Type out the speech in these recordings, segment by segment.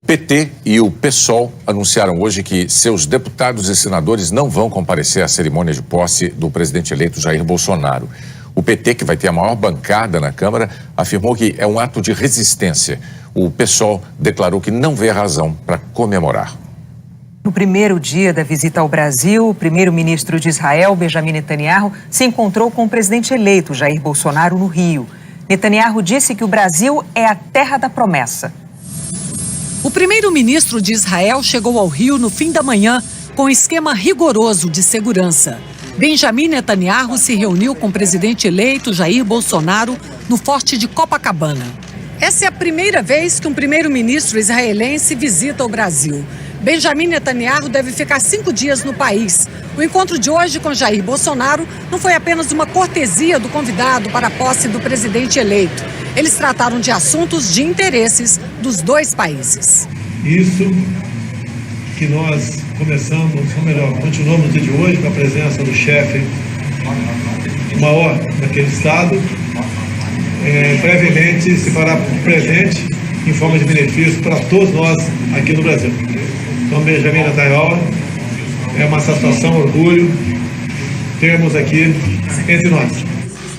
PT e o PSOL anunciaram hoje que seus deputados e senadores não vão comparecer à cerimônia de posse do presidente eleito Jair Bolsonaro. O PT, que vai ter a maior bancada na Câmara, afirmou que é um ato de resistência. O PSOL declarou que não vê razão para comemorar. No primeiro dia da visita ao Brasil, o primeiro-ministro de Israel, Benjamin Netanyahu, se encontrou com o presidente eleito Jair Bolsonaro no Rio. Netanyahu disse que o Brasil é a terra da promessa. O primeiro-ministro de Israel chegou ao Rio no fim da manhã com um esquema rigoroso de segurança. Benjamin Netanyahu se reuniu com o presidente eleito Jair Bolsonaro no Forte de Copacabana. Essa é a primeira vez que um primeiro-ministro israelense visita o Brasil. Benjamin Netanyahu deve ficar 5 dias no país. O encontro de hoje com Jair Bolsonaro não foi apenas uma cortesia do convidado para a posse do presidente eleito. Eles trataram de assuntos de interesses dos dois países. Isso que nós começamos, ou melhor, continuamos no dia de hoje com a presença do chefe maior daquele estado, brevemente se fará presente em forma de benefício para todos nós aqui no Brasil. Então, Benjamin Netanyahu, é uma satisfação, orgulho termos aqui entre nós.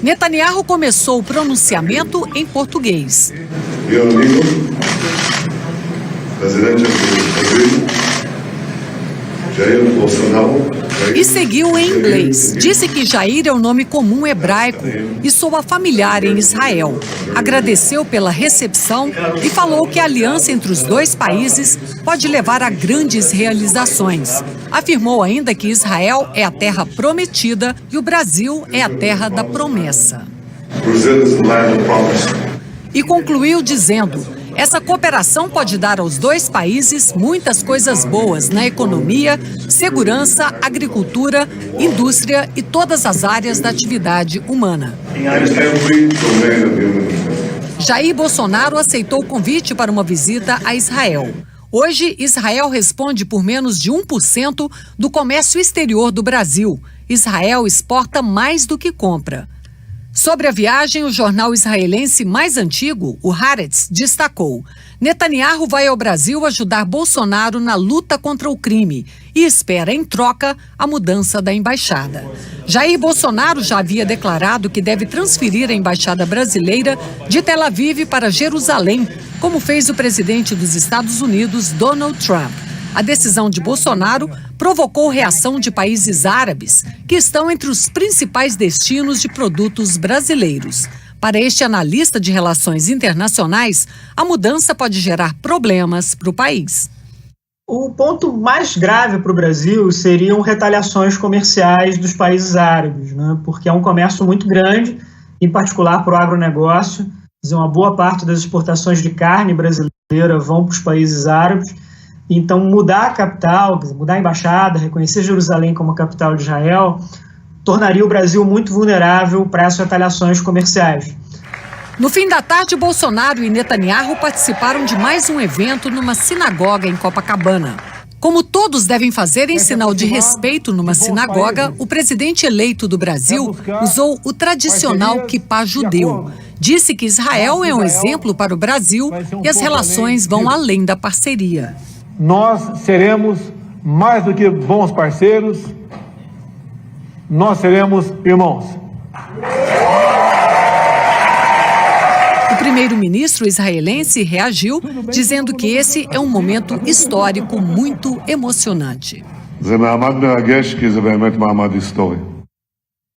Netanyahu começou o pronunciamento em português. Meu amigo, presidente do Brasil, Jair Bolsonaro. E seguiu em inglês. Disse que Jair é um nome comum hebraico e soa familiar em Israel. Agradeceu pela recepção e falou que a aliança entre os dois países pode levar a grandes realizações. Afirmou ainda que Israel é a terra prometida e o Brasil é a terra da promessa. E concluiu dizendo: essa cooperação pode dar aos dois países muitas coisas boas na economia, segurança, agricultura, indústria e todas as áreas da atividade humana. Jair Bolsonaro aceitou o convite para uma visita a Israel. Hoje, Israel responde por menos de 1% do comércio exterior do Brasil. Israel exporta mais do que compra. Sobre a viagem, o jornal israelense mais antigo, o Haaretz, destacou: Netanyahu vai ao Brasil ajudar Bolsonaro na luta contra o crime e espera, em troca, a mudança da embaixada. Jair Bolsonaro já havia declarado que deve transferir a embaixada brasileira de Tel Aviv para Jerusalém, como fez o presidente dos Estados Unidos, Donald Trump. A decisão de Bolsonaro provocou reação de países árabes, que estão entre os principais destinos de produtos brasileiros. Para este analista de relações internacionais, a mudança pode gerar problemas para o país. O ponto mais grave para o Brasil seriam retaliações comerciais dos países árabes, né? Porque é um comércio muito grande, em particular para o agronegócio. Uma boa parte das exportações de carne brasileira vão para os países árabes. Então, mudar a capital, mudar a embaixada, reconhecer Jerusalém como a capital de Israel, tornaria o Brasil muito vulnerável para essas retaliações comerciais. No fim da tarde, Bolsonaro e Netanyahu participaram de mais um evento numa sinagoga em Copacabana. Como todos devem fazer em sinal de respeito numa sinagoga, o presidente eleito do Brasil usou o tradicional quipá judeu. Disse que Israel é um exemplo para o Brasil e as relações vão além da parceria. Nós seremos mais do que bons parceiros, nós seremos irmãos. O primeiro-ministro israelense reagiu, dizendo que esse é um momento histórico muito emocionante. זה מעמד מרגש כי זה באמת מעמד היסטורי.